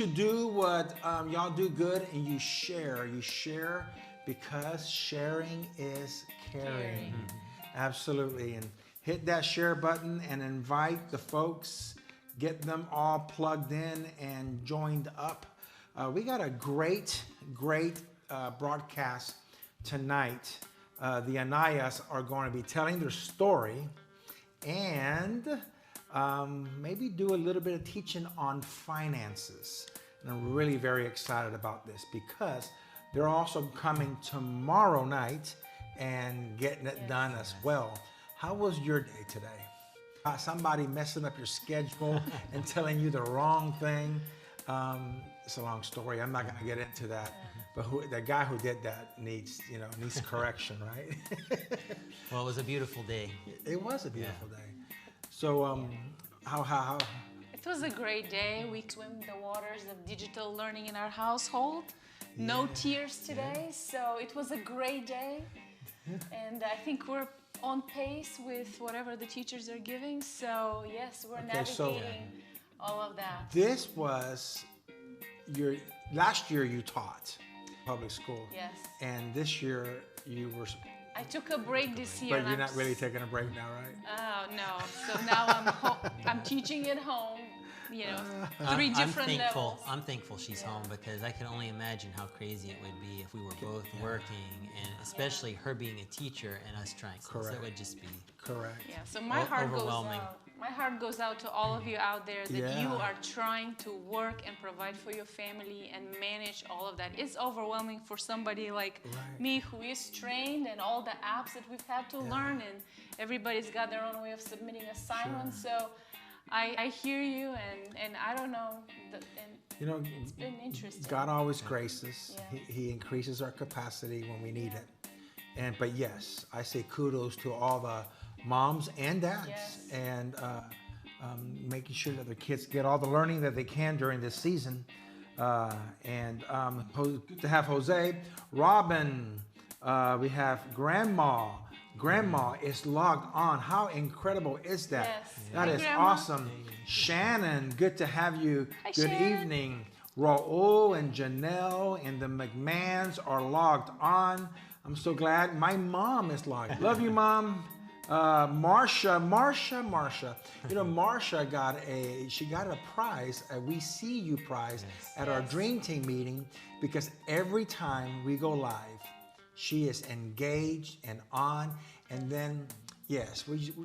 You do what y'all do good, and you share. You share because sharing is caring. Absolutely. And hit that share button and invite the folks, get them all plugged in and joined up. We got a great broadcast tonight. The Anayas are going to be telling their story and maybe do a little bit of teaching on finances. And I'm really very excited about this because they're also coming tomorrow night and getting it done as well. How was your day today? Somebody messing up your schedule and telling you the wrong thing. It's a long story. I'm not going to get into that. But the guy who did that needs correction, right? Well, it was a beautiful day. It was a beautiful day. So, how? It was a great day. We swam the waters of digital learning in our household. No tears today, so it was a great day. And I think we're on pace with whatever the teachers are giving. So yes, we're navigating all of that. This was last year you taught public school. Yes. And this year you were. I took a break this year. But you're not really taking a break now, right? Oh no. So now I'm teaching at home. Three different levels. I'm thankful she's home because I can only imagine how crazy it would be if we were both working, and especially her being a teacher and us trying. So it would just be correct. Yeah. So my heart goes out to all of you out there that you are trying to work and provide for your family and manage all of that. It's overwhelming for somebody like me who is trained and all the apps that we've had to learn, and everybody's got their own way of submitting assignments. So I hear you, and I don't know, it's been interesting. God always graces. He increases our capacity when we need it. But yes, I say kudos to all the moms and dads and making sure that their kids get all the learning that they can during this season. Good to have Jose, Robin, we have Grandma. Grandma is logged on. How incredible is that? Yes. That is awesome. Shannon, good to have you. Hi, good Shannon. evening. Raul and Janelle and the McMahons are logged on. I'm so glad. My mom is logged. Love you, Mom. Marsha. Marsha got a prize, a We See You prize at our Dream Team meeting because every time we go live, she is engaged and on, and then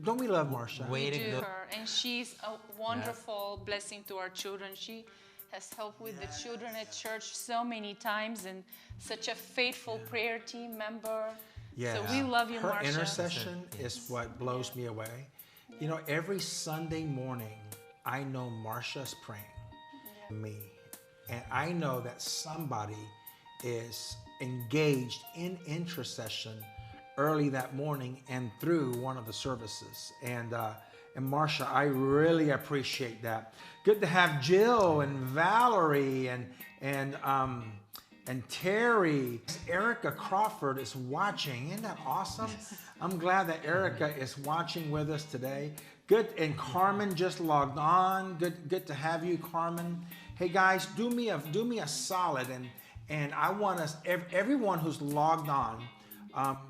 don't we love Marsha? Way to go. And she's a wonderful blessing to our children. She has helped with the children at church so many times, and such a faithful prayer team member. So we love you, Marsha. Her intercession is what blows me away. Every Sunday morning, I know Marsha's praying for me, and I know that somebody is engaged in intercession early that morning and through one of the services. And Marsha, I really appreciate that. Good to have Jill and Valerie and Terry. Erica Crawford is watching. Isn't that awesome? I'm glad that Erica is watching with us today. Good. And Carmen just logged on. Good to have you, Carmen. Hey guys, do me a solid and I want us, everyone who's logged on,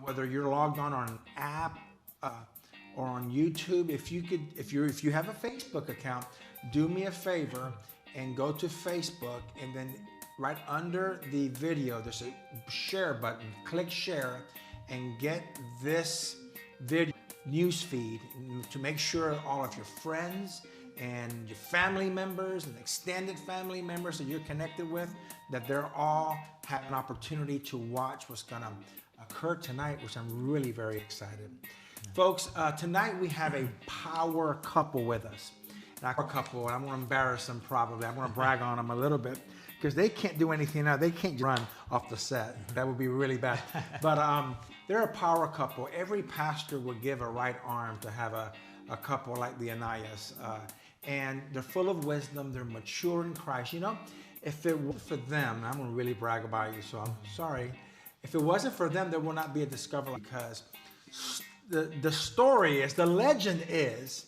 whether you're logged on an app or on YouTube, if you have a Facebook account, do me a favor and go to Facebook, and then right under the video, there's a share button. Click share and get this video news feed to make sure all of your friends and your family members and extended family members that you're connected with, that they're all have an opportunity to watch what's going to occur tonight, which I'm really very excited. Folks, tonight we have a power couple with us. And I'm going to embarrass them probably. I'm going to brag on them a little bit because they can't do anything now. They can't run off the set. That would be really bad. But they're a power couple. Every pastor would give a right arm to have a couple like the Anayas. And they're full of wisdom. They're mature in Christ. If it wasn't for them, I'm going to really brag about you, so I'm sorry. If it wasn't for them, there will not be a Discover, because the story is, the legend is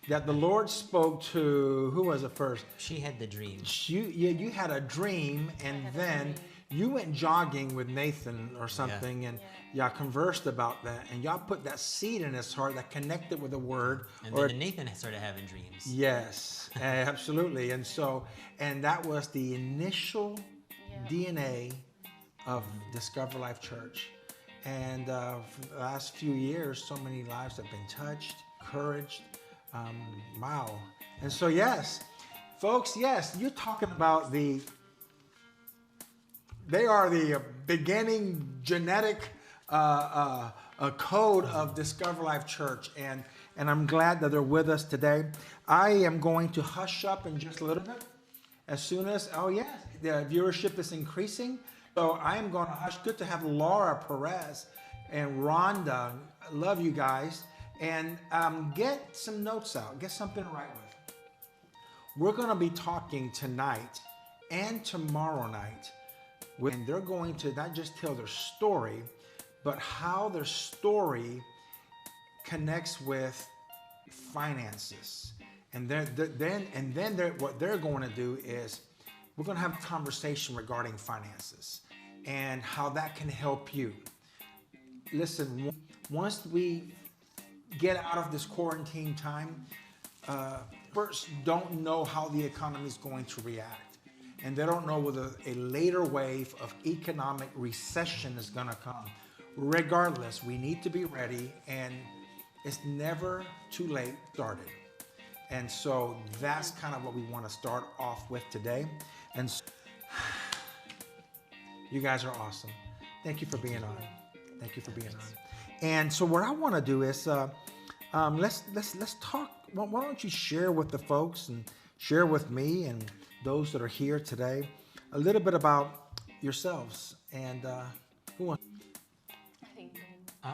that the Lord spoke to, who was it first? She had the dream. You had a dream, and then you went jogging with Nathan or something, and y'all conversed about that, and y'all put that seed in his heart that connected with the word. And then Nathan started having dreams. Yes, absolutely. And so, and that was the initial DNA of Discover Life Church. And for the last few years, so many lives have been touched, encouraged. Wow. And so, yes, folks, yes, you're talking about they are the beginning genetic code of Discover Life Church. And I'm glad that they're with us today. I am going to hush up in just a little bit. As soon as, the viewership is increasing. So I am going to hush. Good to have Laura Perez and Rhonda. I love you guys. And get some notes out. Get something to write with. We're going to be talking tonight and tomorrow night. And they're going to not just tell their story, but how their story connects with finances. And then what they're going to do is we're going to have a conversation regarding finances and how that can help you. Listen, once we get out of this quarantine time, first don't know how the economy is going to react. And they don't know whether a later wave of economic recession is going to come. Regardless, we need to be ready, and it's never too late started. And so that's kind of what we want to start off with today. And so, you guys are awesome. Thank you for being on. Thank you for being on. And so what I want to do is let's talk. Why don't you share with the folks and share with me and those that are here today a little bit about yourselves. And who wants?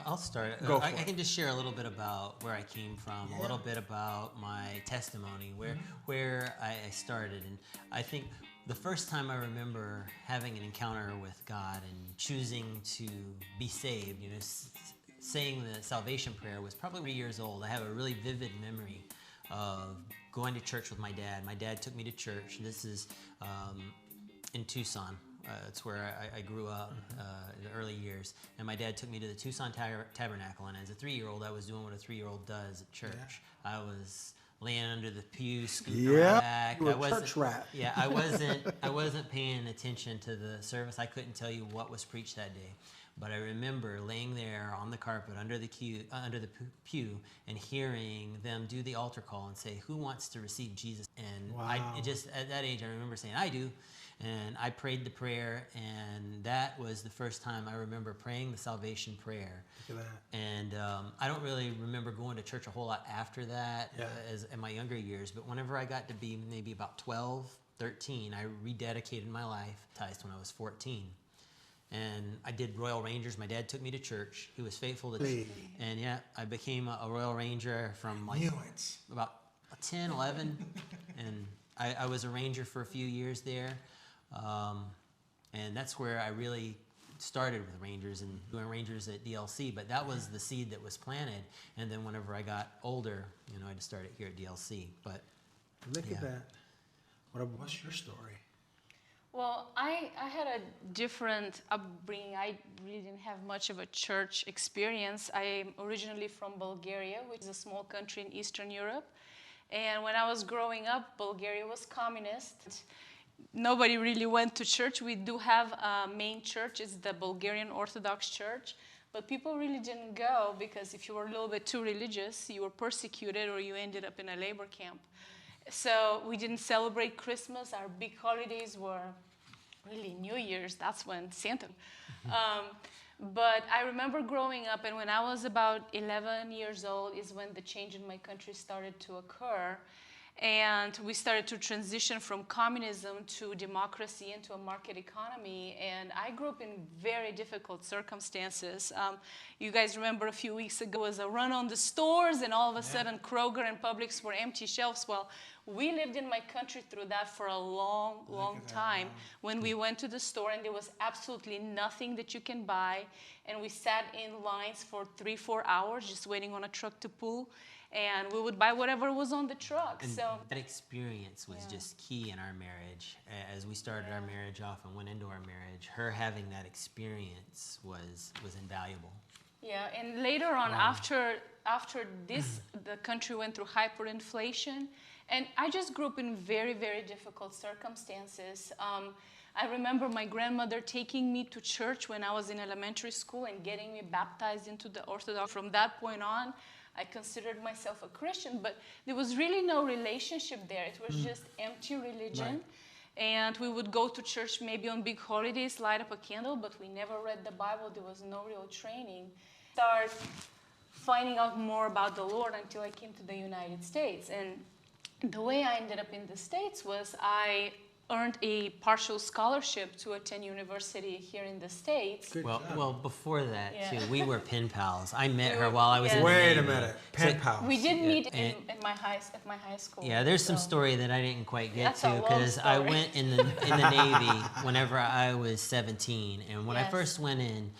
I'll start. I can just share a little bit about where I came from, a little bit about my testimony, where I started. And I think the first time I remember having an encounter with God and choosing to be saved, saying the salvation prayer was probably 3 years old. I have a really vivid memory of going to church with my dad. My dad took me to church. This is in Tucson. It's where I grew up in the early years. And my dad took me to the Tucson Tabernacle. And as a 3-year-old, I was doing what a 3-year-old does at church. I was laying under the pew, scooting around back. You were a church rat. Yeah, I wasn't paying attention to the service. I couldn't tell you what was preached that day. But I remember laying there on the carpet under the pew and hearing them do the altar call and say, "Who wants to receive Jesus?" And I just at that age, I remember saying, "I do." And I prayed the prayer, and that was the first time I remember praying the salvation prayer. Look at that. And I don't really remember going to church a whole lot after that as in my younger years. But whenever I got to be maybe about 12, 13, I rededicated my life when I was 14. And I did Royal Rangers. My dad took me to church. He was faithful to and I became a Royal Ranger from about 10, 11. And I was a Ranger for a few years there. And that's where I really started with Rangers and doing Rangers at DLC. But that was the seed that was planted. And then whenever I got older, I just started here at DLC. But look at that. What's your story? Well, I had a different upbringing. I really didn't have much of a church experience. I'm originally from Bulgaria, which is a small country in Eastern Europe. And when I was growing up, Bulgaria was communist. Nobody really went to church. We do have a main church. It's the Bulgarian Orthodox Church. But people really didn't go because if you were a little bit too religious, you were persecuted or you ended up in a labor camp. So we didn't celebrate Christmas. Our big holidays were really New Year's. That's when Santa. But I remember growing up, and when I was about 11 years old is when the change in my country started to occur. And we started to transition from communism to democracy into a market economy. And I grew up in very difficult circumstances. You guys remember a few weeks ago was a run on the stores, and all of a sudden Kroger and Publix were empty shelves. Well, we lived in my country through that for a long, long time. When we went to the store and there was absolutely nothing that you can buy, and we sat in lines for 3-4 hours just waiting on a truck to pull. and we would buy whatever was on the truck. And so that experience was just key in our marriage. As we started our marriage off and went into our marriage, her having that experience was invaluable. Yeah, and later on, after this, the country went through hyperinflation, and I just grew up in very, very difficult circumstances. I remember my grandmother taking me to church when I was in elementary school and getting me baptized into the Orthodox. From that point on, I considered myself a Christian, but there was really no relationship there. It was just empty religion. Right. And we would go to church maybe on big holidays, light up a candle, but we never read the Bible. There was no real training. Start finding out more about the Lord until I came to the United States. And the way I ended up in the States was I earned a partial scholarship to attend university here in the States. Well, before that, too, we were pen pals. I met her while I was in the Wait Navy. a minute, pen pals. We did meet at my high school. Yeah, there's some story that I didn't quite get to because I went in the Navy whenever I was 17, and when I first went in,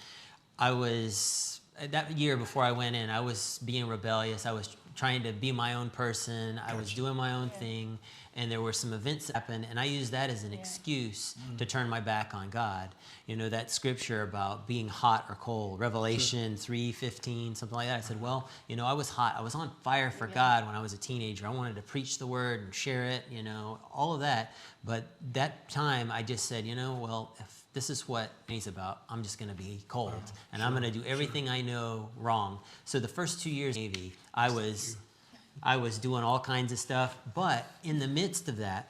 I was that year before I went in, I was being rebellious. I was trying to be my own person. I was doing my own thing. And there were some events that happened, and I used that as an excuse to turn my back on God. You know, that scripture about being hot or cold, Revelation 3:15, something like that. I said, well, you know, I was hot. I was on fire for God when I was a teenager. I wanted to preach the word and share it, you know, all of that. But that time I just said, you know, well, if this is what he's about, I'm just going to be cold. And I'm going to do everything I know wrong. So the first 2 years in the Navy, I was doing all kinds of stuff, but in the midst of that,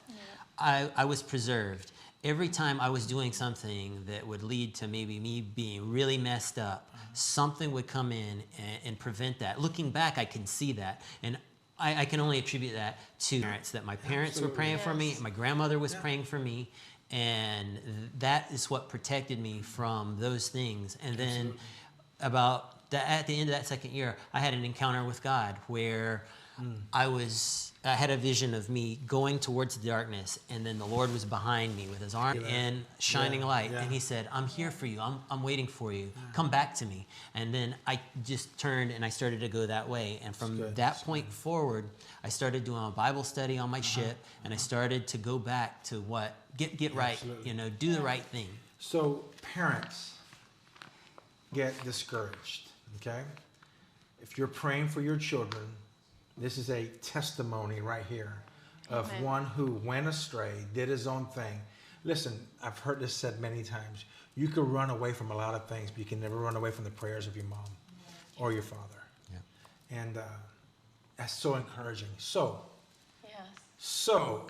I was preserved. Every time I was doing something that would lead to maybe me being really messed up, something would come in and prevent that. Looking back, I can see that. And I can only attribute that to parents, that my parents were praying for me, my grandmother was praying for me, and that is what protected me from those things. And then at the end of that second year, I had an encounter with God where I had a vision of me going towards the darkness, and then the Lord was behind me with his arm and shining light. And he said, I'm here for you. I'm waiting for you. Come back to me. And then I just turned and I started to go that way. And from that point forward, I started doing a Bible study on my ship, and I started to go back to get right, you know, do the right thing. So parents get discouraged, okay? If you're praying for your children, this is a testimony right here of one who went astray, did his own thing. Listen, I've heard this said many times. You can run away from a lot of things, but you can never run away from the prayers of your mom or your father. Yeah. And that's so encouraging. So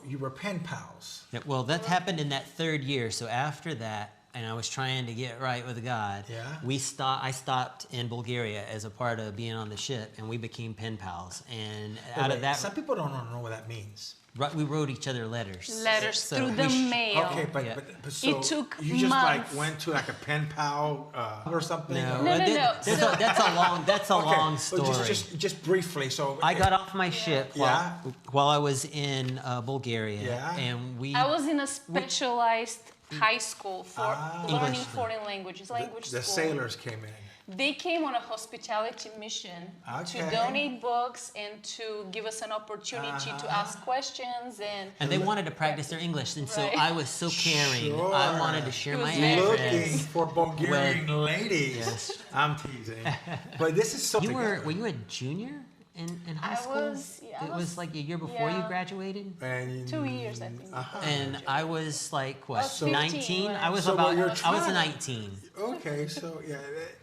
you were pen pals. Yeah, well, that happened in that third year. So after that, and I was trying to get right with God. Yeah. I stopped in Bulgaria as a part of being on the ship, and we became pen pals. And out of that, some people don't know what that means. Right, we wrote each other letters. Through the mail. Okay, but so it took you just months. went to like a pen pal or something. No. That's a long story. Just briefly. So I got off my ship while I was in Bulgaria, and I was in a specialized high school for learning foreign languages, the sailors came in. They came on a hospitality mission to donate books and to give us an opportunity to ask questions. And they wanted to practice their English. And so I was so caring. I wanted to share my address. Looking for Bulgarian ladies. Yes. I'm teasing. But this is something. Were you a junior in high school? It was like a year before you graduated? 2 years, I think. And I was like, what, 15, 19? right? I was 19. Okay, so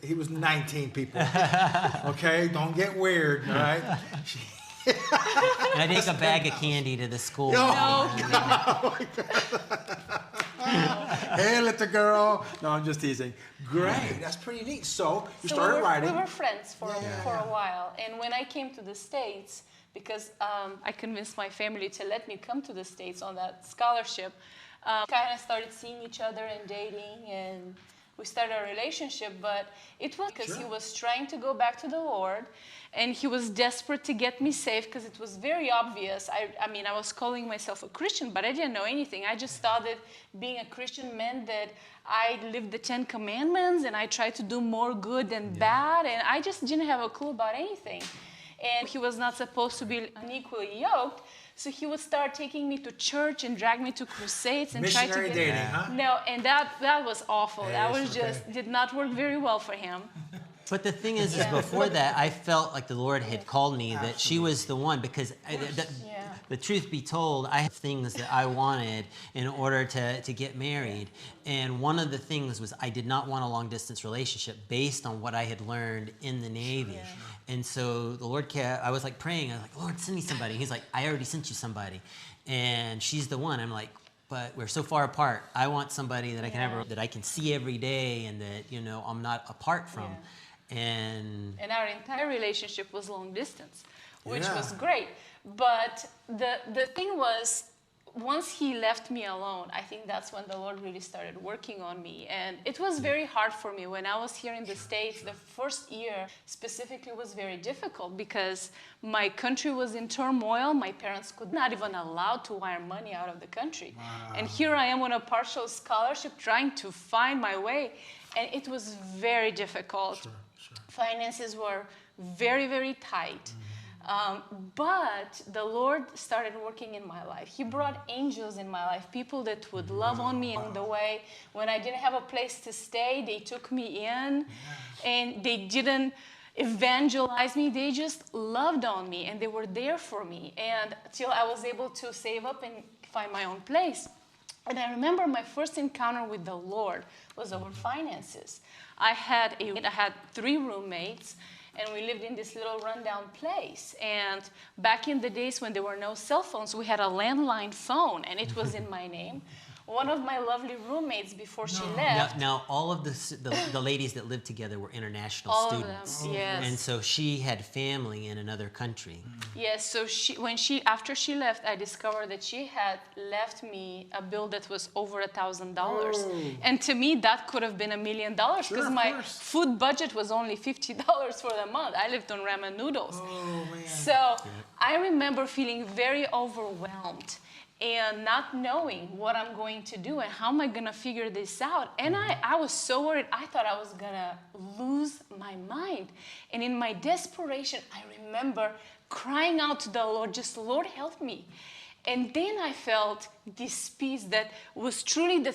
he was 19, people. Okay, don't get weird, all right? And I take a bag of candy to the school. No. Hey, little girl. No, I'm just teasing. Great, that's pretty neat. So you started writing. We were friends for a while. And when I came to the States, because I convinced my family to let me come to the States on that scholarship, kind of started seeing each other and dating, and we started a relationship. But it was because he was trying to go back to the Lord, and he was desperate to get me saved because it was very obvious. I mean, I was calling myself a Christian, but I didn't know anything. I just thought that being a Christian meant that I lived the 10 Commandments and I tried to do more good than bad, and I just didn't have a clue about anything. and he was not supposed to be unequally yoked. So he would start taking me to church and drag me to crusades and try to get dating, huh? No, and that was awful. That was just did not work very well for him. But the thing is before that, I felt like the Lord had called me, that she was the one, because the truth be told, I have things that I wanted in order to get married. And one of the things was I did not want a long-distance relationship based on what I had learned in the Navy. Yeah. And so the Lord I was like praying, I was like, Lord, send me somebody. He's like, I already sent you somebody. And she's the one. I'm like, but we're so far apart. I want somebody that I can have, that I can see every day and that, you know, I'm not apart from. And our entire relationship was long distance, which was great. But the thing was, once he left me alone, I think that's when the Lord really started working on me. And it was very hard for me. When I was here in the States, the first year specifically was very difficult because my country was in turmoil. My parents could not even allow to wire money out of the country. Wow. And here I am on a partial scholarship trying to find my way. And it was very difficult. Sure. Finances were very, very tight. But the Lord started working in my life. He brought angels in my life, people that would love on me in the way. When I didn't have a place to stay, they took me in. And they didn't evangelize me. They just loved on me, and they were there for me. And till I was able to save up and find my own place. And I remember my first encounter with the Lord was over finances. I had 3 roommates, and we lived in this little rundown place. And back in the days when there were no cell phones, we had a landline phone, and it was in my name. One of my lovely roommates, before she left... Now, all of the ladies that lived together were international students. All of them, yes. And so she had family in another country. Yes, so after she left, I discovered that she had left me a bill that was over $1,000. Oh. And to me, that could have been $1 million because my food budget was only $50 for the month. I lived on ramen noodles. Oh, man. So I remember feeling very overwhelmed and not knowing what I'm going to do and how am I going to figure this out. And I was so worried. I thought I was going to lose my mind. And in my desperation, I remember crying out to the Lord, just, Lord, help me. And then I felt this peace that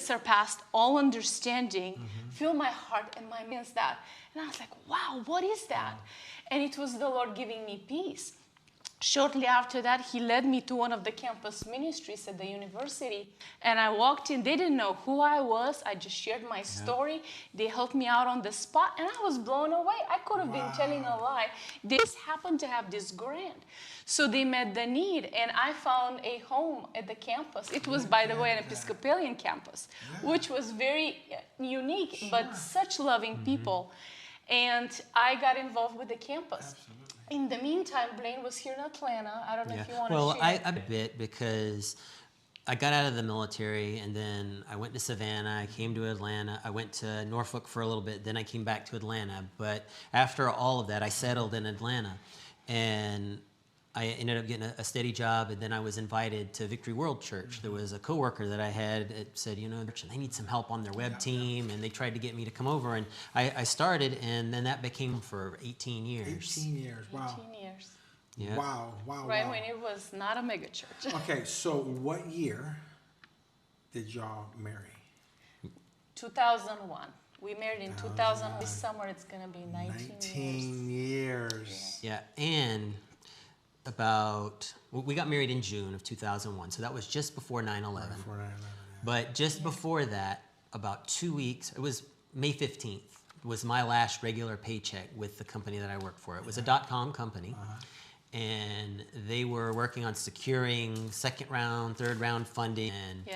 surpassed all understanding, fill my heart and my mind against that. And I was like, wow, what is that? And it was the Lord giving me peace. Shortly after that, he led me to one of the campus ministries at the university. And I walked in. They didn't know who I was. I just shared my story. They helped me out on the spot. And I was blown away. I could have been telling a lie. They just happened to have this grant. So they met the need. And I found a home at the campus. It was, by the way, an Episcopalian campus, which was very unique, but such loving people. And I got involved with the campus. Absolutely. In the meantime, Blaine was here in Atlanta. I don't know if you want to share. Well, I a bit because I got out of the military and then I went to Savannah. I came to Atlanta. I went to Norfolk for a little bit. Then I came back to Atlanta. But after all of that, I settled in Atlanta. And I ended up getting a steady job, and then I was invited to Victory World Church. There was a coworker that I had that said, you know, they need some help on their web team, and they tried to get me to come over, and I started, and then that became for 18 years. 18 years, wow. 18 years. Yeah. Wow. Right when it was not a mega church. Okay, so what year did y'all marry? 2001. We married in 2000. This summer it's going to be 19 years. Yeah, and we got married in June of 2001, so that was just before 9/11. But just before that, about 2 weeks, it was May 15th, was my last regular paycheck with the company that I worked for. It was a .com company, and they were working on securing second round, third round funding, and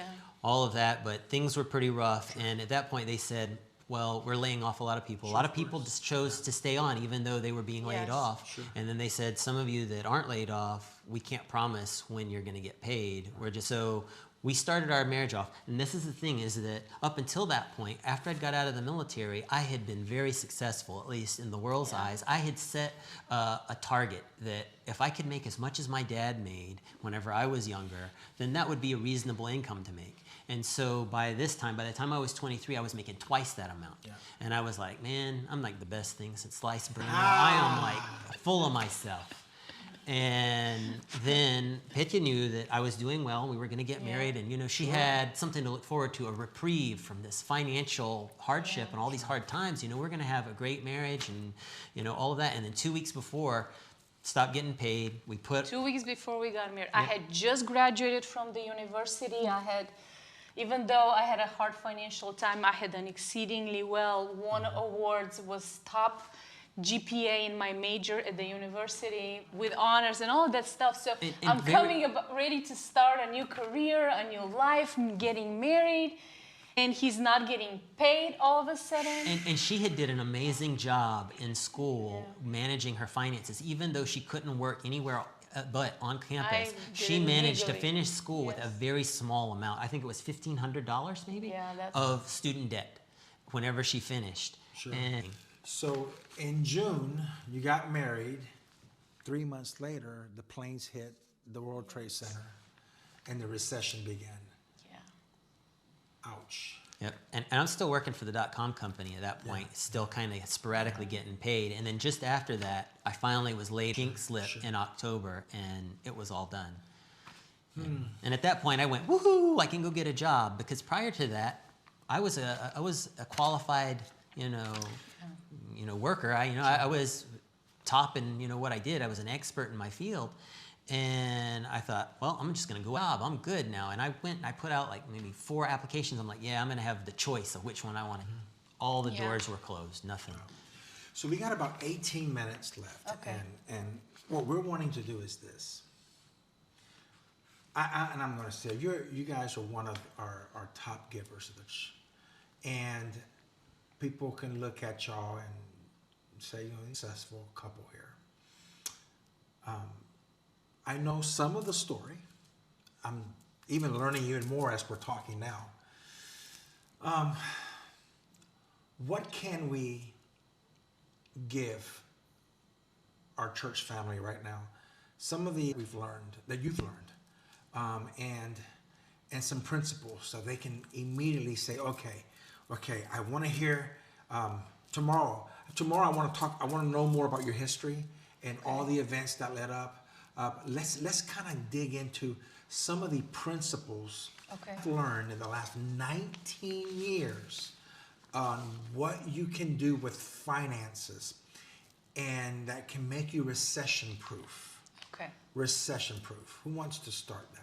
all of that, but things were pretty rough, and at that point they said, well, we're laying off a lot of people. A lot of people just chose to stay on even though they were being laid off. Sure. And then they said, some of you that aren't laid off, we can't promise when you're going to get paid. So we started our marriage off. And this is the thing, is that up until that point, after I'd got out of the military, I had been very successful, at least in the world's eyes. I had set a target that if I could make as much as my dad made whenever I was younger, then that would be a reasonable income to make. And so by the time I was 23, I was making twice that amount. Yeah. And I was like, man, I'm like the best thing since sliced bread. I am like full of myself. And then Petia knew that I was doing well. We were going to get married, and you know, she had something to look forward to, a reprieve from this financial hardship and all these hard times. You know, we're going to have a great marriage, and you know, all of that. And then 2 weeks before, stopped getting paid. We put 2 weeks before we got married. I had just graduated from the university. Even though I had a hard financial time, I had done exceedingly well. Won awards, was top GPA in my major at the university with honors and all of that stuff. So I'm ready to start a new career, a new life, getting married, and he's not getting paid all of a sudden. And she had did an amazing job in school managing her finances, even though she couldn't work anywhere but on campus. She managed to finish school with a very small amount. I think it was $1,500 maybe of student debt whenever she finished. Sure. So in June, you got married. 3 months later, the planes hit the World Trade Center and the recession began. Yeah. Ouch. Yep. And I'm still working for the .com company at that point, still kind of sporadically getting paid. And then just after that, I finally was laid pink slip in October, and it was all done. And at that point, I went, woohoo, I can go get a job. Because prior to that, I was a qualified, worker. I was top in, what I did. I was an expert in my field. And I thought, well, I'm just going to go out. I'm good now. And I went and I put out like maybe 4 applications. I'm like, yeah, I'm going to have the choice of which one I want. All the doors were closed, nothing. So we got about 18 minutes left. Okay. And what we're wanting to do is this. And I'm going to say, you guys are one of our top givers of the church. And people can look at y'all and say, successful couple here. I know some of the story. I'm even learning even more as we're talking now. What can we give our church family right now? Some of the we've learned, that you've learned, and some principles so they can immediately say, okay, I want to hear tomorrow. Tomorrow I want to know more about your history and all the events that led up. Let's kind of dig into some of the principles I've learned in the last 19 years on what you can do with finances and that can make you recession proof. Okay. Recession proof. Who wants to start that?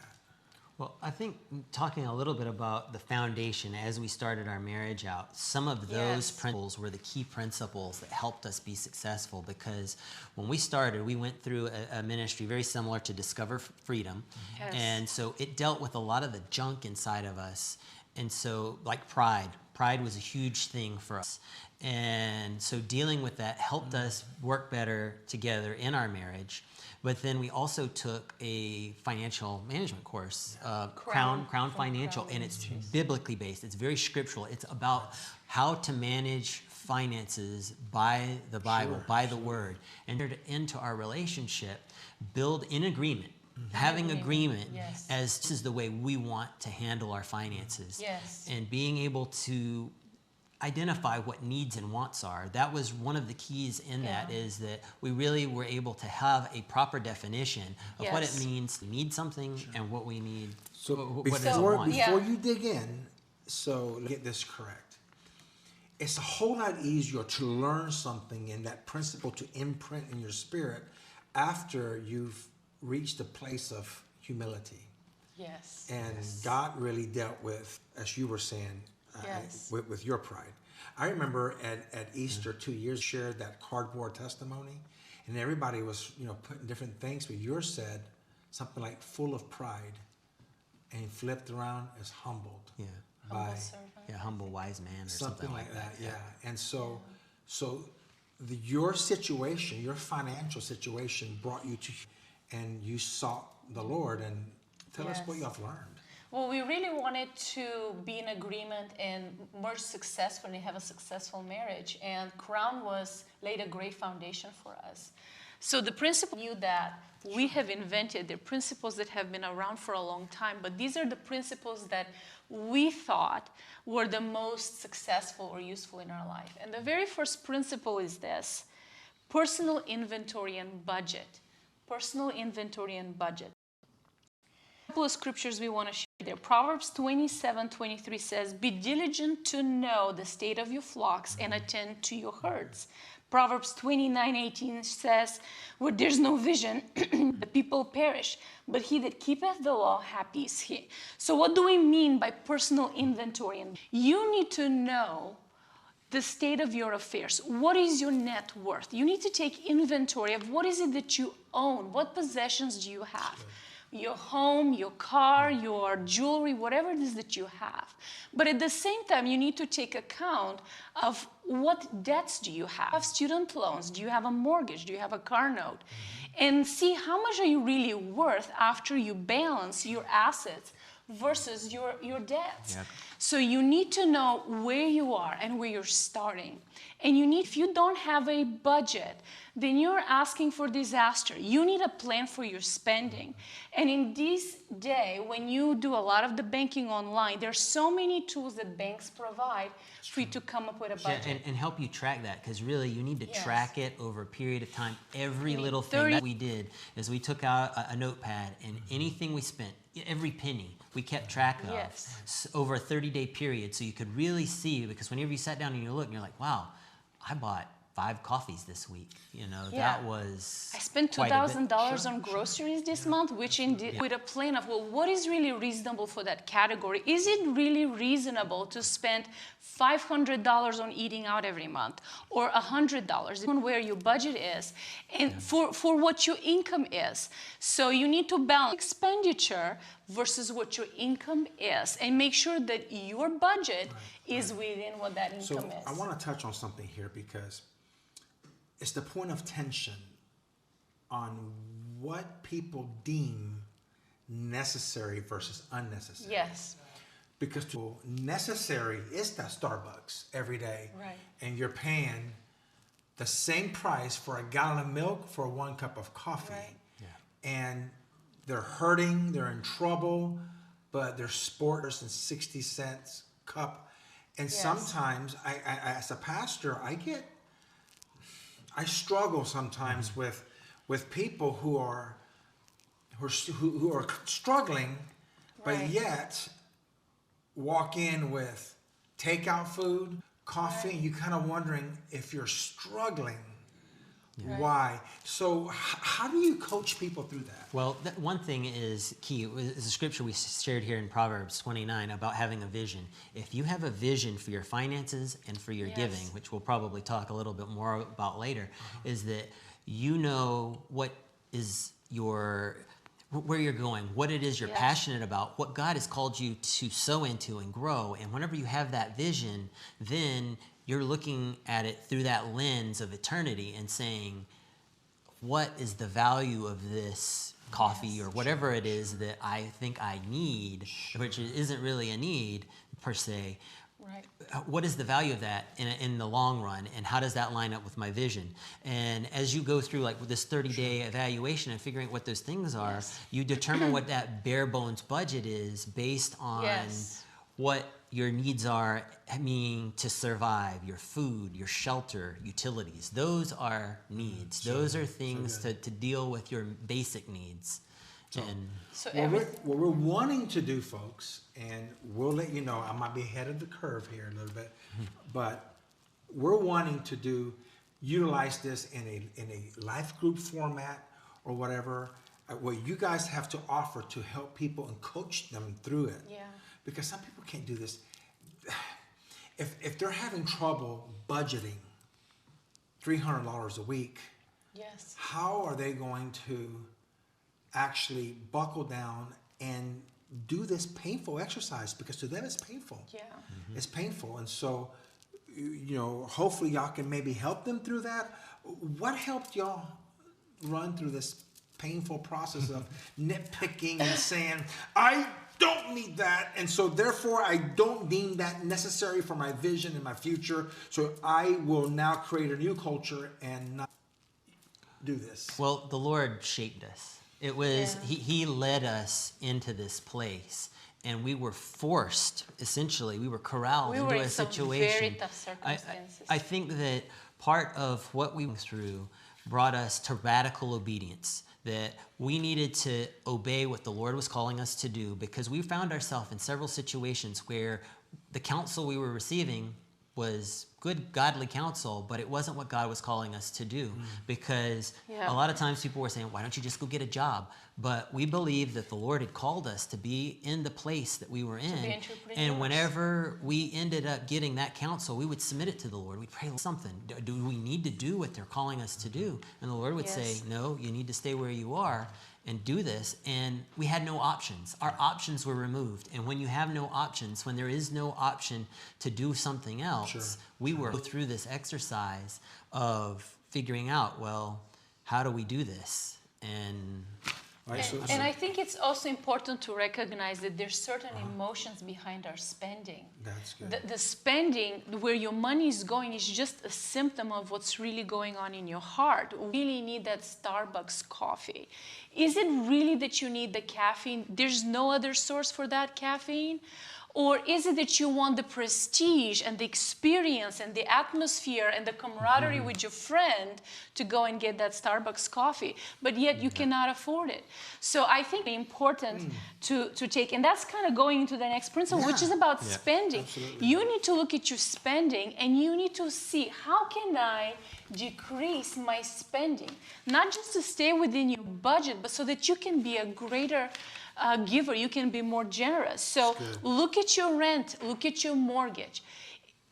Well, I think talking a little bit about the foundation as we started our marriage out, some of those principles were the key principles that helped us be successful, because when we started, we went through a ministry very similar to Discover Freedom. Yes. And so it dealt with a lot of the junk inside of us. And so like pride was a huge thing for us. And so dealing with that helped us work better together in our marriage. But then we also took a financial management course, Crown Financial, and it's biblically based. It's very scriptural. It's about how to manage finances by the Bible, by the Word, and into our relationship, build in agreement. Having agreement as this is the way we want to handle our finances. Yes. And being able to identify what needs and wants are. That was one of the keys in that, is that we really were able to have a proper definition of what it means to need something and what we need. So before you dig in, so get this correct. It's a whole lot easier to learn something in that principle to imprint in your spirit after you've reached a place of humility. Yes. And God really dealt with, as you were saying, with your pride. I remember at Easter 2 years shared that cardboard testimony, and everybody was putting different things, but yours said something like full of pride, and flipped around as humbled. Yeah. By humble wise man or something like that. Yeah. And so your situation, your financial situation brought you to, and you sought the Lord. And tell us what you have learned. Well, we really wanted to be in agreement and more successfully have a successful marriage. And Crown laid a great foundation for us. So the principle knew that we have invented, they're principles that have been around for a long time, but these are the principles that we thought were the most successful or useful in our life. And the very first principle is this: personal inventory and budget. personal inventory and budget. A couple of scriptures we want to share there. Proverbs 27:23 says, "Be diligent to know the state of your flocks and attend to your herds." Proverbs 29:18 says, "Where there's no vision, the people perish, but he that keepeth the law, happy is he." So what do we mean by personal inventory? And you need to know the state of your affairs. What is your net worth? You need to take inventory of what is it that you own. What possessions do you have? Your home, your car, your jewelry, whatever it is that you have. But at the same time, you need to take account of what debts do you have. Student loans? Do you have a mortgage? Do you have a car note? And see how much are you really worth after you balance your assets versus your debts. Yep. So you need to know where you are and where you're starting. And if you don't have a budget, then you're asking for disaster. You need a plan for your spending. And in this day, when you do a lot of the banking online, there's so many tools that banks provide for you to come up with a budget. Yeah, and help you track that, because really you need to track it over a period of time. Every little thing that we did is we took out a notepad, and anything we spent, every penny, we kept track of over a 30-day period, so you could really see, because whenever you sat down and you look and you're like, wow, I bought 5 coffees this week. You know, that was I spent $2,000 on groceries this month, which indeed with a plan of, well, what is really reasonable for that category? Is it really reasonable to spend $500 on eating out every month, or $100 on where your budget is, and for what your income is? So you need to balance expenditure versus what your income is, and make sure that your budget is within what that income is. I want to touch on something here, because it's the point of tension on what people deem necessary versus unnecessary. Yes. Because necessary is that Starbucks every day. Right. And you're paying the same price for a gallon of milk for 1 cup of coffee. Right. Yeah. And they're hurting, they're in trouble, but they're sporters and 60 cents cup. And sometimes I as a pastor, I struggle sometimes with people who are struggling, but yet walk in with takeout food, coffee, and you kind of wondering if you're struggling. Why? So how do you coach people through that? Well, one thing is key. It was a scripture we shared here in Proverbs 29 about having a vision. If you have a vision for your finances and for your giving, which we'll probably talk a little bit more about later, is that you know what is where you're going, what it is you're passionate about, what God has called you to sow into and grow. And whenever you have that vision, then you're looking at it through that lens of eternity and saying, what is the value of this coffee or whatever it is that I think I need, which isn't really a need per se. Right. What is the value of that in the long run, and how does that line up with my vision? And as you go through like with this 30-day evaluation and figuring out what those things are, you determine what that bare bones budget is based on what your needs are, meaning to survive, your food, your shelter, utilities. Those are needs. Those are things to deal with your basic needs. What we're wanting to do, folks, and we'll let you know, I might be ahead of the curve here a little bit, but we're wanting to utilize this in a life group format or whatever, what you guys have to offer to help people and coach them through it. Yeah. Because some people can't do this. If they're having trouble budgeting $300 a week, how are they going to actually buckle down and do this painful exercise? Because to them it's painful. Yeah. It's painful. And so, hopefully y'all can maybe help them through that. What helped y'all run through this painful process of nitpicking and saying, I don't need that, and so therefore I don't deem that necessary for my vision and my future, so I will now create a new culture and not do this? Well, the Lord shaped us. It was He led us into this place, and we were forced, essentially, we were corralled into a situation. Very tough circumstances. I think that part of what we went through brought us to radical obedience. that we needed to obey what the Lord was calling us to do, because we found ourselves in several situations where the counsel we were receiving was good, godly counsel, but it wasn't what God was calling us to do. Because a lot of times people were saying, why don't you just go get a job? But we believed that the Lord had called us to be in the place that we were in. And whenever we ended up getting that counsel, we would submit it to the Lord. We'd pray something. Do we need to do what they're calling us to do? And the Lord would say, no, you need to stay where you are and do this. And we had no options. Our options were removed. And when you have no options, when there is no option to do something else, we were through this exercise of figuring out, well, how do we do this? And I think it's also important to recognize that there's certain emotions behind our spending. That's good. The spending, where your money is going, is just a symptom of what's really going on in your heart. We really need that Starbucks coffee. Is it really that you need the caffeine? There's no other source for that caffeine? Or is it that you want the prestige and the experience and the atmosphere and the camaraderie with your friend to go and get that Starbucks coffee, but yet you cannot afford it? So I think it's important to take, and that's kind of going into the next principle, which is about spending. Absolutely. You need to look at your spending, and you need to see, how can I decrease my spending? Not just to stay within your budget, but so that you can be a greater giver, you can be more generous. So look at your rent, look at your mortgage.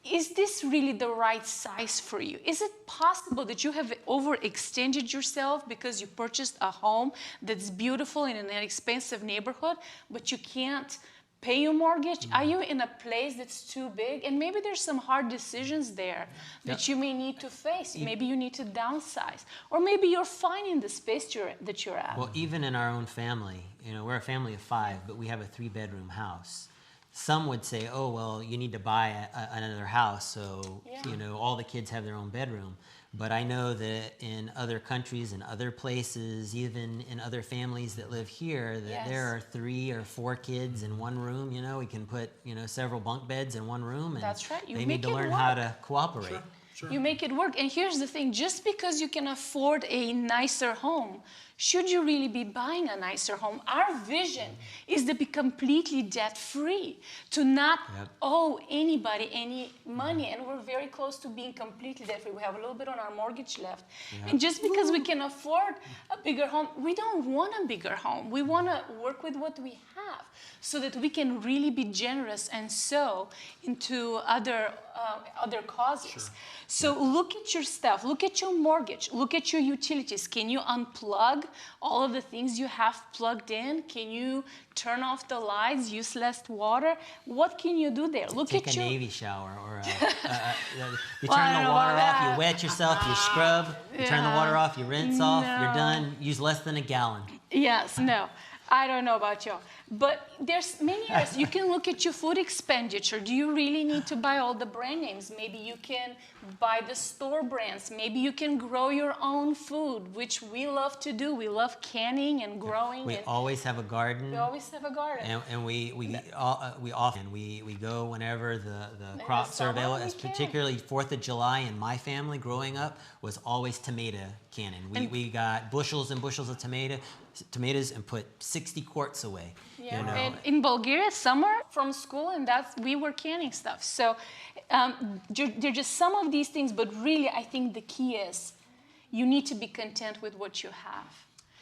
Is this really the right size for you? Is it possible that you have overextended yourself because you purchased a home that's beautiful in an expensive neighborhood, but you can't pay your mortgage? Are you in a place that's too big? And maybe there's some hard decisions there that you may need to face. Maybe you need to downsize. Or maybe you're fine in the space that you're at. Well, even in our own family, we're a family of 5, but we have a 3-bedroom house. Some would say, oh, well, you need to buy another house so, all the kids have their own bedroom. But I know that in other countries and other places, even in other families that live here, that there are 3 or 4 kids in one room. We can put, several bunk beds in one room. And that's right. They need to learn how to cooperate. Sure. You make it work. And here's the thing, just because you can afford a nicer home, should you really be buying a nicer home? Our vision is to be completely debt-free, to not owe anybody any money. And we're very close to being completely debt-free. We have a little bit on our mortgage left. And just because we can afford a bigger home, we don't want a bigger home. We want to work with what we have so that we can really be generous and sow into other causes. So look at your stuff, look at your mortgage, look at your utilities. Can you unplug all of the things you have plugged in? Can you turn off the lights, use less water? What can you do there? Take a Navy shower, or you turn the water off, you wet yourself, you scrub, you turn the water off, you rinse off, you're done. Use less than a gallon. Yes, no. I don't know about you, but there's many areas. You can look at your food expenditure. Do you really need to buy all the brand names? Maybe you can buy the store brands. Maybe you can grow your own food, which we love to do. We love canning and growing. We always have a garden. We always have a garden. And we often go whenever the crops are available. Particularly 4th of July in my family growing up was always tomato canning. We got bushels and bushels of tomatoes and put 60 quarts away. And in Bulgaria, summer from school, and we were canning stuff. So they're just some of these things, but really I think the key is you need to be content with what you have.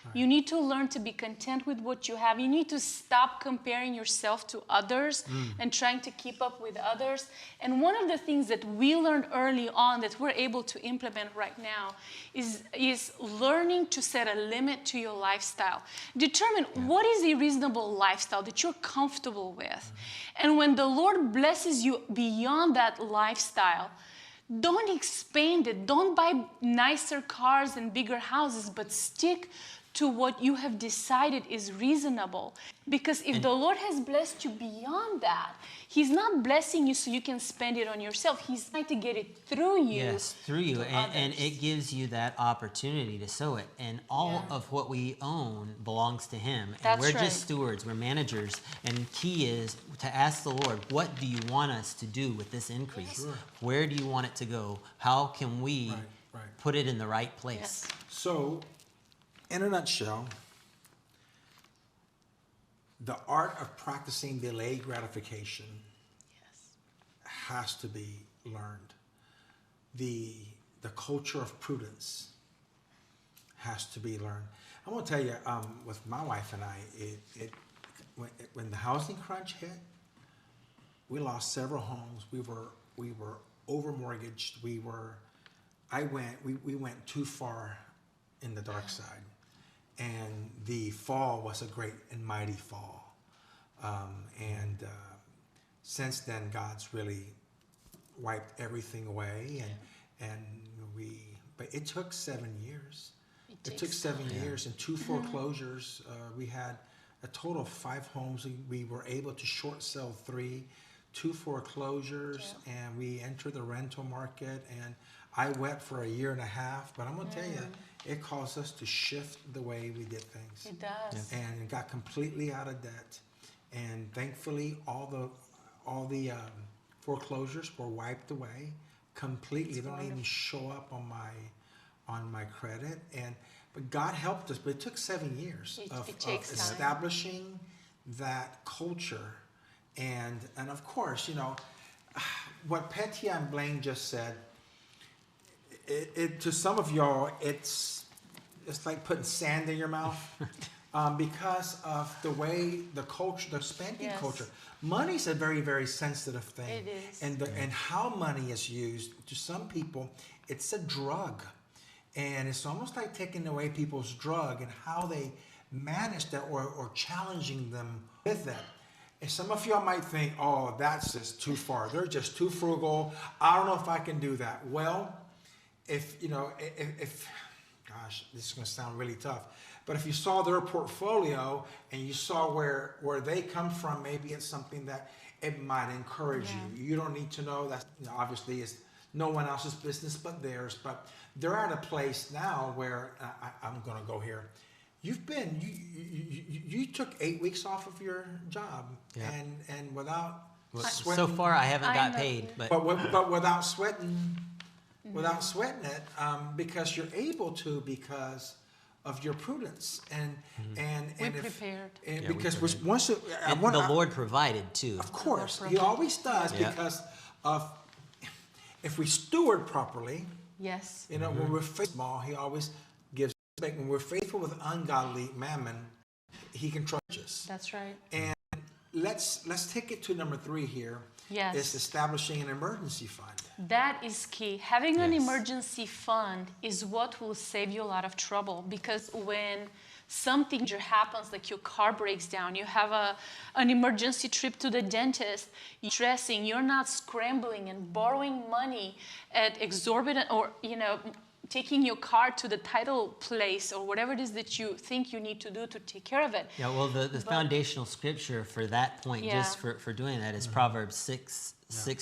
Right. You need to learn to be content with what you have. You need to stop comparing yourself to others and trying to keep up with others. And one of the things that we learned early on that we're able to implement right now is learning to set a limit to your lifestyle. Determine what is a reasonable lifestyle that you're comfortable with. And when the Lord blesses you beyond that lifestyle, don't expand it. Don't buy nicer cars and bigger houses, but stick to what you have decided is reasonable. Because if the Lord has blessed you beyond that, He's not blessing you so you can spend it on yourself. He's trying to get it through you. Yes, through you. And it gives you that opportunity to sow it. And all of what we own belongs to Him. And That's we're just stewards. We're managers. And key is to ask the Lord, what do you want us to do with this increase? Sure. Where do you want it to go? How can we put it in the right place? So in a nutshell, the art of practicing delayed gratification has to be learned. The culture of prudence has to be learned. I'm going to tell you, with my wife and I, when the housing crunch hit, we lost several homes. We were over mortgaged. We went too far in the dark side, and the fall was a great and mighty fall. Since then, God's really wiped everything away, but it took 7 years. It took 7 years and 2 foreclosures. We had a total of 5 homes. We were able to short sell 3, 2 foreclosures, and we entered the rental market. And I wept for a year and a half, but I'm gonna tell you, it caused us to shift the way we did things. It does. And got completely out of debt. And thankfully, all the foreclosures were wiped away completely. They don't even show up on my credit. But God helped us. But it took 7 years of establishing that culture. And of course, you know, what Petia and Blaine just said, to some of y'all, it's like putting sand in your mouth. Because of the way the culture, the spending culture. Money's a very, very sensitive thing. It is. And how money is used, to some people, it's a drug. And it's almost like taking away people's drug and how they manage that or challenging them with that. And some of y'all might think, oh, that's just too far. They're just too frugal. I don't know if I can do that. Well, if gosh, this is going to sound really tough. But if you saw their portfolio and you saw where they come from, maybe it's something that it might encourage you. You don't need to know that. You know, obviously, it's no one else's business but theirs. But they're at a place now where I'm going to go here. You took 8 weeks off of your job, and without sweating. So far, I haven't got paid, but without sweating, it, because you're able to because of your prudence and prepared. And because the Lord provided too. Of course, He always does because of if we steward properly. Yes. You know, when we're faithful, He always gives. When we're faithful with ungodly mammon, He can trust us. That's right. And let's take it to number 3 here. Yes. Is establishing an emergency fund. That is key. Having an emergency fund is what will save you a lot of trouble, because when something happens, like your car breaks down, you have an emergency trip to the dentist, you're stressing, you're not scrambling and borrowing money at exorbitant, or, you know, taking your car to the title place or whatever it is that you think you need to do to take care of it. Yeah, well, the foundational scripture for that point, just for doing that, is Proverbs 6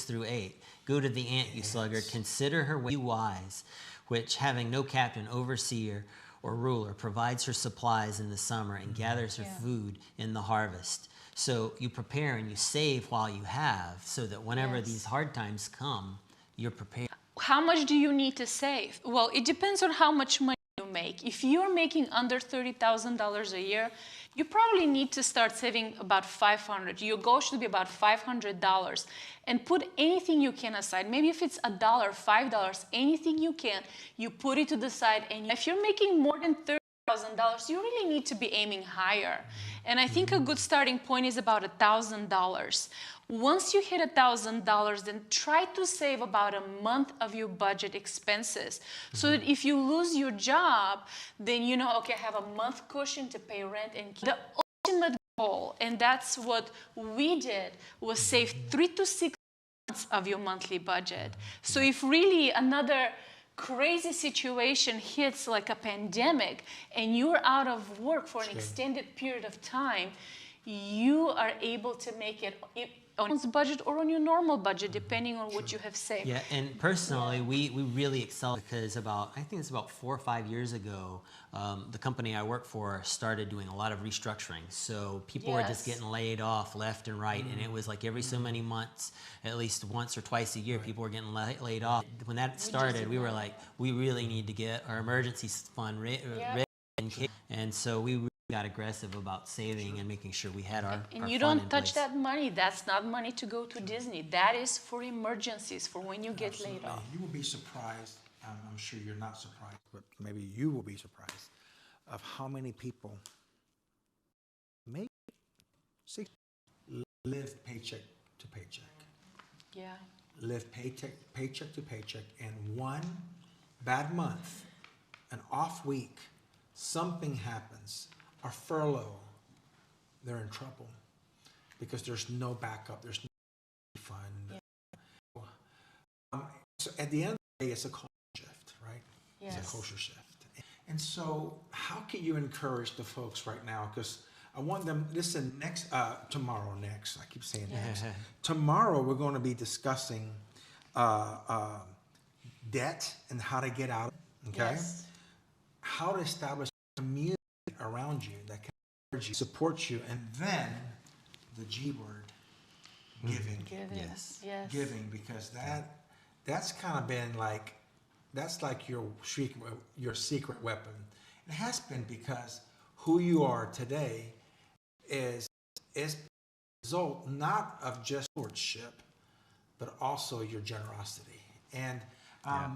through 8. Go to the ant, you sluggard, consider her way wise, which having no captain, overseer, or ruler, provides her supplies in the summer and gathers her food in the harvest. So you prepare and you save while you have, so that whenever these hard times come, you're prepared. How much do you need to save? Well, it depends on how much money you make. If you're making under $30,000 a year, you probably need to start saving about $500. Your goal should be about $500, and put anything you can aside. Maybe if it's $1, $5, anything you can, you put it to the side. And if you're making more than $30,000, you really need to be aiming higher. And I think a good starting point is about $1,000. Once you hit $1,000, then try to save about a month of your budget expenses, so that if you lose your job, then you know, okay, I have a month cushion to pay rent and keep. The ultimate goal, and that's what we did, was save 3 to 6 months of your monthly budget. So if really another crazy situation hits, like a pandemic, and you're out of work for an extended period of time, you are able to make it on your budget or on your normal budget, depending on what you have saved. Yeah, and personally, we really excel, because I think it's about 4 or 5 years ago, the company I work for started doing a lot of restructuring. So people were just getting laid off left and right, and it was like every so many months, at least once or twice a year, people were getting laid off. When that started, we were like, we really need to get our emergency fund ready and having kids. And so we really got aggressive about saving and making sure we had our And you fund don't in touch place. that money. That's not money to go to Disney. That is for emergencies, for when you get laid off. You will be surprised. I'm sure you're not surprised, but maybe you will be surprised of how many people maybe live paycheck to paycheck. Yeah. Live paycheck to paycheck, and one bad month, an off week, something happens, a furlough, they're in trouble because there's no backup, there's no fund. Yeah. So at the end of the day, it's a culture shift, right? Yes. It's a culture shift. And so how can you encourage the folks right now? Because I want them, listen, tomorrow, I keep saying next. Tomorrow, we're going to be discussing debt and how to get out, okay? Yes. How to establish a community around you that can encourage you, support you, and then the G word, giving. Yes. Yes. Giving, because that's kind of been like, that's like your secret weapon. It has been, because who you are today is a result not of just stewardship, but also your generosity. And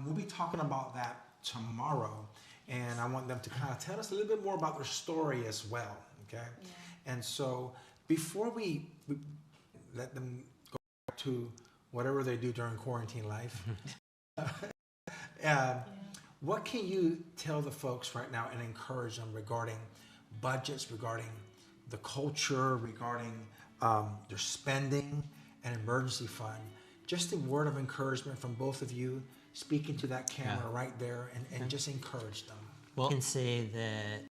we'll be talking about that tomorrow. And I want them to kind of tell us a little bit more about their story as well, okay? Yeah. And so before we let them go back to whatever they do during quarantine life, what can you tell the folks right now and encourage them regarding budgets, regarding the culture, regarding their spending and emergency fund? Just a word of encouragement from both of you, speaking to that camera right there, and just encourage them. Well, I can say that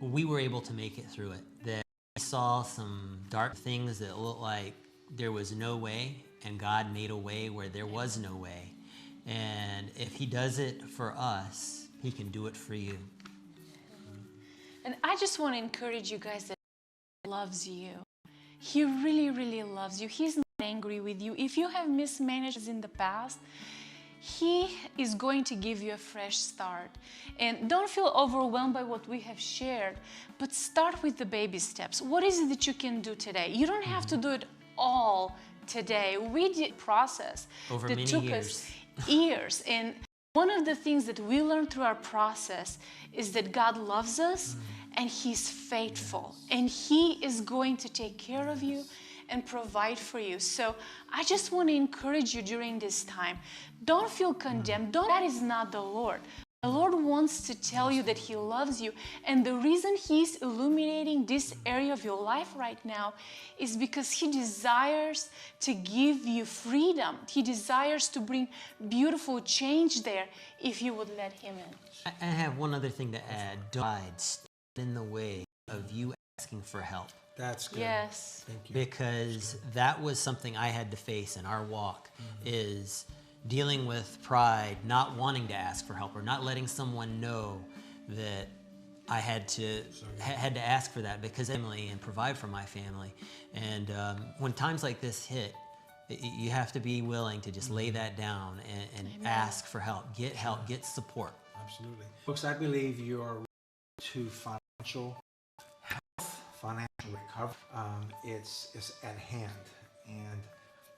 we were able to make it through it. That I saw some dark things that looked like there was no way, and God made a way where there was no way. And if He does it for us, He can do it for you. And I just want to encourage you guys that He loves you. He really, really loves you. He's not angry with you. If you have mismanaged in the past, He is going to give you a fresh start. And don't feel overwhelmed by what we have shared, but start with the baby steps. What is it that you can do today? You don't have to do it all today. We did a process over that many took years. us years. And one of the things that we learned through our process is that God loves us and He's faithful. And He is going to take care of you and provide for you. So I just want to encourage you during this time. Don't feel condemned. That is not the Lord. The Lord wants to tell you that He loves you. And the reason He's illuminating this area of your life right now is because He desires to give you freedom. He desires to bring beautiful change there if you would let Him in. I have one other thing to add. Don't stand in the way of you asking for help. That's good. Yes. Thank you. Because that was something I had to face in our walk, is dealing with pride, not wanting to ask for help, or not letting someone know that I had to ask for that because family and provide for my family. And when times like this hit, you have to be willing to just lay that down and ask for help, get support. Absolutely. Folks, I believe you are to financial health, financial recovery. It's at hand. And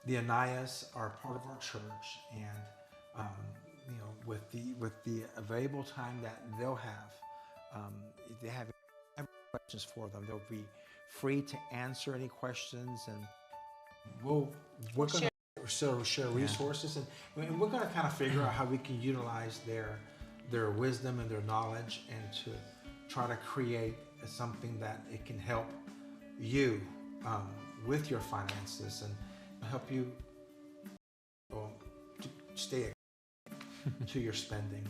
the Anayas are part of our church, and with the available time that they'll have, if they have any questions for them, they'll be free to answer any questions, and we're going to share resources, and we're going to kind of figure out how we can utilize their wisdom and their knowledge, and to try to create something that it can help you with your finances and help you to stay to your spending.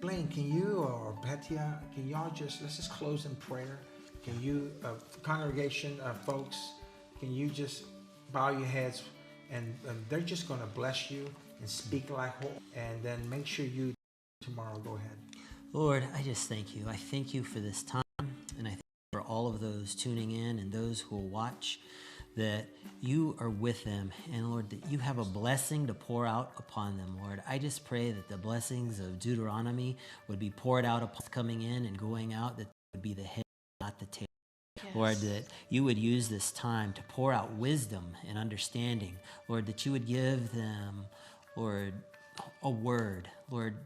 Blaine, can you, or Petia, can y'all let's just close in prayer? Can you, congregation, folks, can you just bow your heads, and they're just going to bless you and speak like hope, and then make sure you tomorrow. Go ahead. Lord, I just thank you. I thank you for this time, and I thank you for all of those tuning in and those who will watch, that you are with them, and Lord, that you have a blessing to pour out upon them, Lord. I just pray that the blessings of Deuteronomy would be poured out upon us coming in and going out, that they would be the head, not the tail. Yes. Lord, that you would use this time to pour out wisdom and understanding. Lord, that you would give them, Lord, a word, Lord,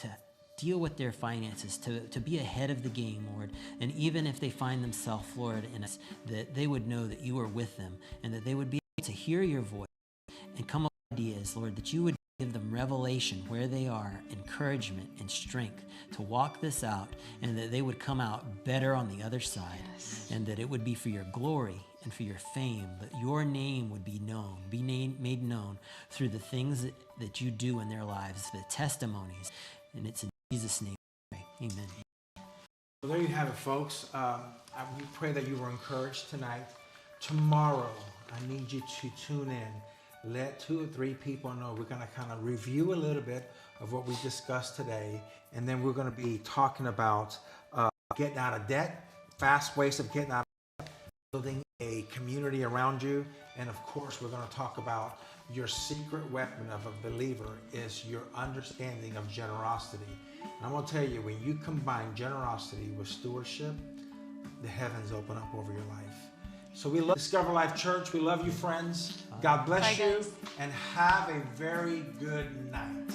to deal with their finances, to be ahead of the game, Lord. And even if they find themselves, Lord, that they would know that you are with them and that they would be able to hear your voice and come up with ideas, Lord, that you would give them revelation where they are, encouragement and strength to walk this out, and that they would come out better on the other side. Yes. And that it would be for your glory and for your fame, that your name would be known, made known through the things that you do in their lives, the testimonies. And it's in Jesus' name we pray. Amen. Well, there you have it, folks. We pray that you were encouraged tonight. Tomorrow, I need you to tune in. Let 2 or 3 people know. We're going to kind of review a little bit of what we discussed today, and then we're going to be talking about getting out of debt, fast ways of getting out of debt, building a community around you, and of course, we're going to talk about your secret weapon of a believer is your understanding of generosity. And I'm going to tell you, when you combine generosity with stewardship, the heavens open up over your life. So we love Discover Life Church. We love you, friends. God bless you, and have a very good night.